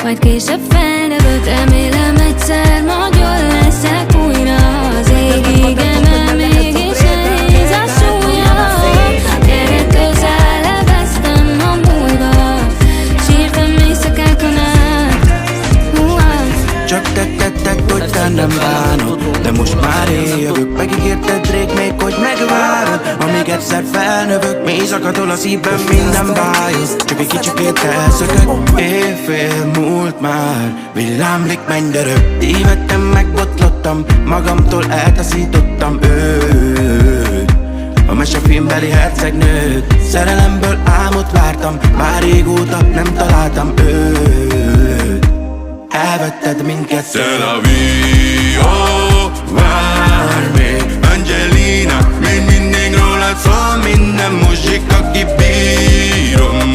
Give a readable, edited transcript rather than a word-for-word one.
majd később felnövök. Remélem egyszer majd jól leszek újra. Az égig emel, mégis nehéz a súlya. Gyere közel, leveztem a múltba, sírtam éjszakákon át. Csak tetted, hogy te nem bánod, de most már én jövök. Megígérted rég még, hogy megvárod, amíg egyszer felnövök. Mély zakatol a szívben, minden bájos, csak egy kicsikét elszökök. Éjfél múlt már, villámlik, menj de rög. Tévedtem, megbotlottam, magamtól eltaszítottam őt. A mesefilmbeli hercegnőt, szerelemből álmot vártam, már régóta nem találtam őt. Elvetted mindkettőt. C'est la vie, oh, vár még Angelina, még mindig rólad szól minden muzsika, ki bírom.